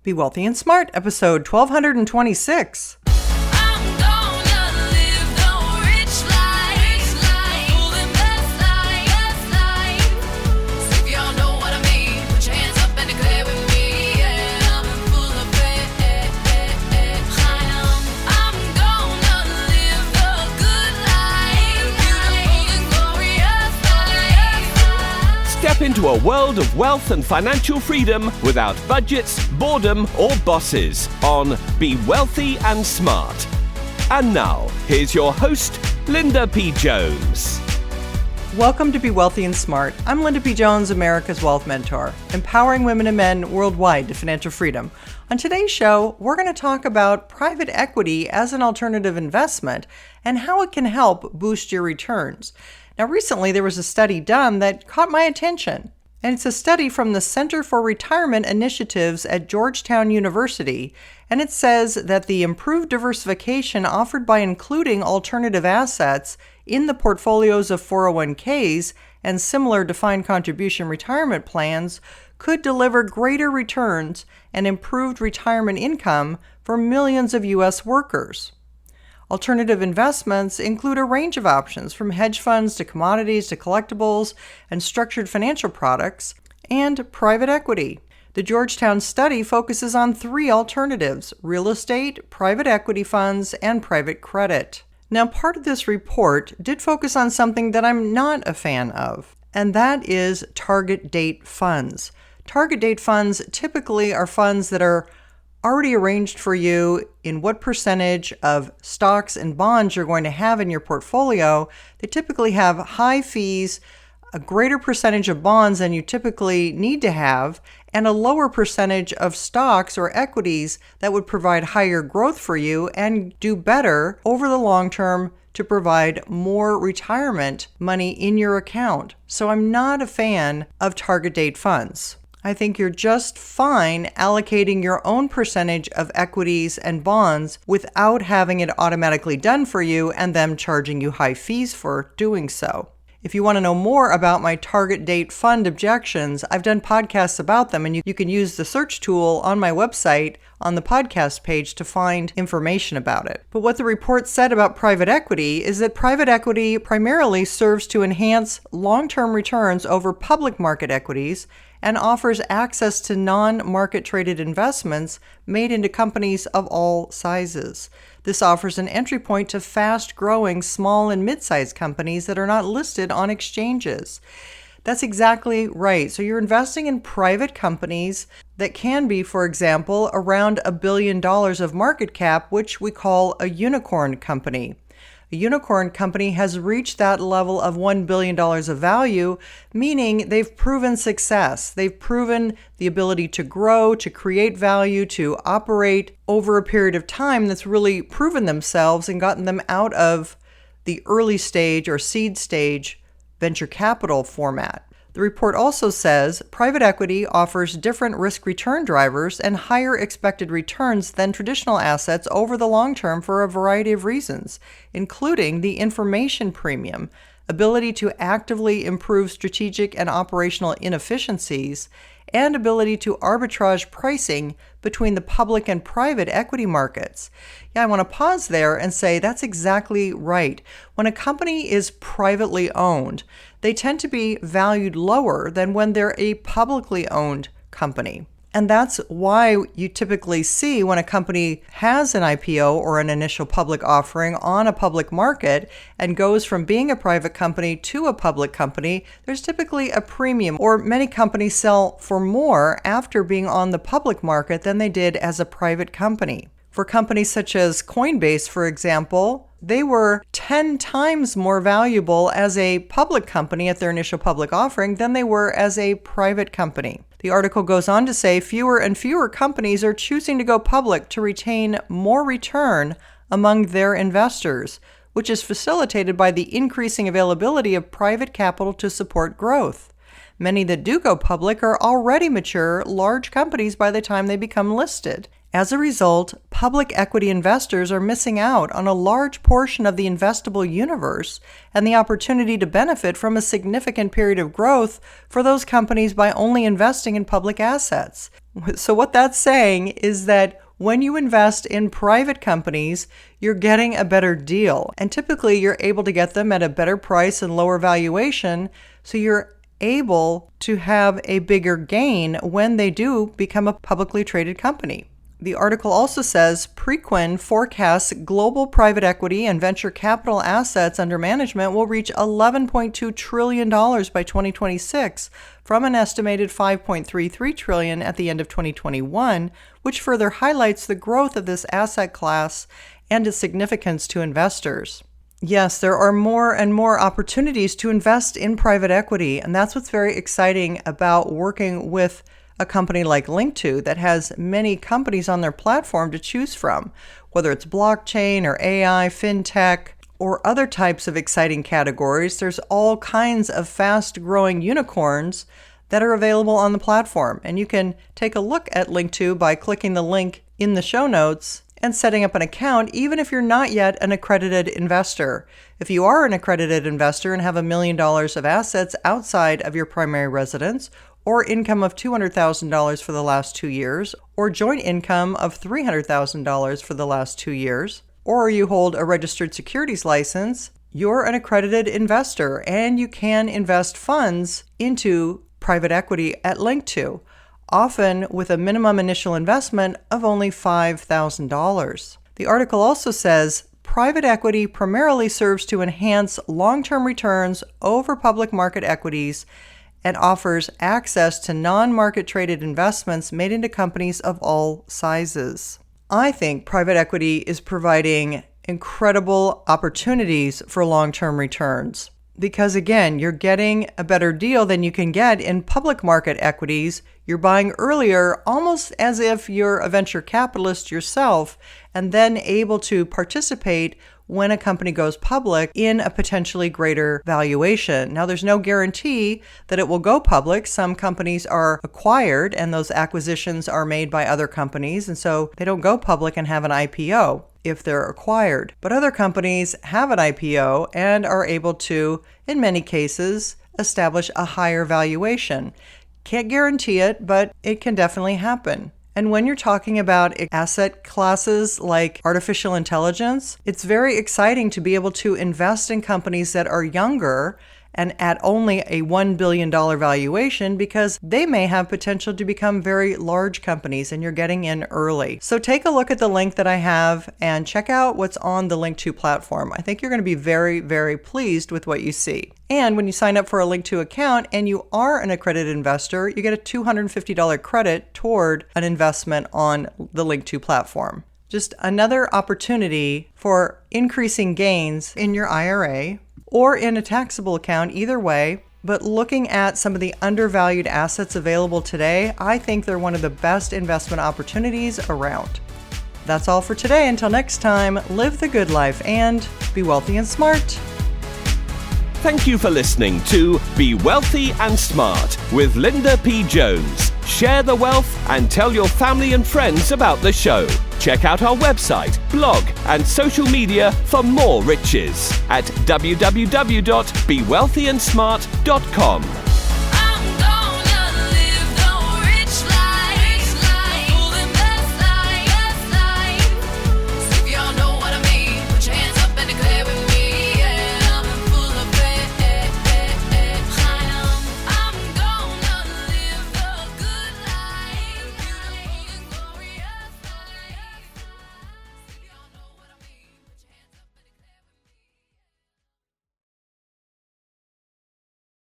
Be Wealthy and Smart, episode 1226. Step into a world of wealth and financial freedom without budgets, boredom, or bosses on Be Wealthy and Smart. And now, here's your host, Linda P. Jones. Welcome to Be Wealthy and Smart. I'm Linda P. Jones, America's Wealth Mentor, empowering women and men worldwide to financial freedom. On today's show, we're going to talk about private equity as an alternative investment and how it can help boost your returns. Now, recently, there was a study done that caught my attention, and it's a study from the Center for Retirement Initiatives at Georgetown University, and it says that the improved diversification offered by including alternative assets in the portfolios of 401ks and similar defined contribution retirement plans could deliver greater returns and improved retirement income for millions of U.S. workers. Alternative investments include a range of options from hedge funds to commodities to collectibles and structured financial products and private equity. The Georgetown study focuses on three alternatives: real estate, private equity funds, and private credit. Now, part of this report did focus on something that I'm not a fan of, and that is target date funds. Target date funds typically are funds that are already arranged for you in what percentage of stocks and bonds you're going to have in your portfolio. They typically have high fees, a greater percentage of bonds than you typically need to have, and a lower percentage of stocks or equities that would provide higher growth for you and do better over the long term to provide more retirement money in your account. So I'm not a fan of target date funds. I think you're just fine allocating your own percentage of equities and bonds without having it automatically done for you and them charging you high fees for doing so. If you want to know more about my target date fund objections, I've done podcasts about them, and you can use the search tool on my website on the podcast page to find information about it. But what the report said about private equity is that private equity primarily serves to enhance long-term returns over public market equities and offers access to non-market traded investments made into companies of all sizes. This offers an entry point to fast-growing small and mid-sized companies that are not listed on exchanges. That's exactly right. So you're investing in private companies that can be, for example, around $1 billion of market cap, which we call a unicorn company. A unicorn company has reached that level of $1 billion of value, meaning they've proven success. They've proven the ability to grow, to create value, to operate over a period of time that's really proven themselves and gotten them out of the early stage or seed stage venture capital format. The report also says private equity offers different risk-return drivers and higher expected returns than traditional assets over the long term for a variety of reasons, including the information premium, ability to actively improve strategic and operational inefficiencies, and ability to arbitrage pricing between the public and private equity markets. Yeah, I want to pause there and say that's exactly right. When a company is privately owned, they tend to be valued lower than when they're a publicly owned company. And that's why you typically see when a company has an IPO or an initial public offering on a public market and goes from being a private company to a public company, there's typically a premium, or many companies sell for more after being on the public market than they did as a private company. For companies such as Coinbase, for example, they were 10 times more valuable as a public company at their initial public offering than they were as a private company. The article goes on to say fewer and fewer companies are choosing to go public to retain more return among their investors, which is facilitated by the increasing availability of private capital to support growth. Many that do go public are already mature, large companies by the time they become listed. As a result, public equity investors are missing out on a large portion of the investable universe and the opportunity to benefit from a significant period of growth for those companies by only investing in public assets. So what that's saying is that when you invest in private companies, you're getting a better deal. And typically, you're able to get them at a better price and lower valuation, so you're able to have a bigger gain when they do become a publicly traded company. The article also says Preqin forecasts global private equity and venture capital assets under management will reach $11.2 trillion by 2026 from an estimated $5.33 trillion at the end of 2021, which further highlights the growth of this asset class and its significance to investors. Yes, there are more and more opportunities to invest in private equity, and that's what's very exciting about working with a company like Link2 that has many companies on their platform to choose from, whether it's blockchain or AI, fintech, or other types of exciting categories. There's all kinds of fast-growing unicorns that are available on the platform. And you can take a look at Link2 by clicking the link in the show notes and setting up an account, even if you're not yet an accredited investor. If you are an accredited investor and have $1 million of assets outside of your primary residence, or income of $200,000 for the last 2 years, or joint income of $300,000 for the last 2 years, or you hold a registered securities license, you're an accredited investor and you can invest funds into private equity at Link2, often with a minimum initial investment of only $5,000. The article also says private equity primarily serves to enhance long-term returns over public market equities and offers access to non-market traded investments made into companies of all sizes. I think private equity is providing incredible opportunities for long-term returns because, again, you're getting a better deal than you can get in public market equities. You're buying earlier, almost as if you're a venture capitalist yourself, and then able to participate when a company goes public in a potentially greater valuation. Now, there's no guarantee that it will go public. Some companies are acquired and those acquisitions are made by other companies, and so they don't go public and have an IPO if they're acquired. But other companies have an IPO and are able to, in many cases, establish a higher valuation. Can't guarantee it, but it can definitely happen. And when you're talking about asset classes like artificial intelligence, it's very exciting to be able to invest in companies that are younger and at only a $1 billion valuation because they may have potential to become very large companies and you're getting in early. So take a look at the link that I have and check out what's on the Link2 platform. I think you're going to be very, very pleased with what you see. And when you sign up for a Link2 account and you are an accredited investor, you get a $250 credit toward an investment on the Link2 platform. Just another opportunity for increasing gains in your IRA or in a taxable account, either way. But looking at some of the undervalued assets available today, I think they're one of the best investment opportunities around. That's all for today. Until next time, live the good life and be wealthy and smart. Thank you for listening to Be Wealthy and Smart with Linda P. Jones. Share the wealth and tell your family and friends about the show. Check out our website, blog, and social media for more riches at www.bewealthyandsmart.com.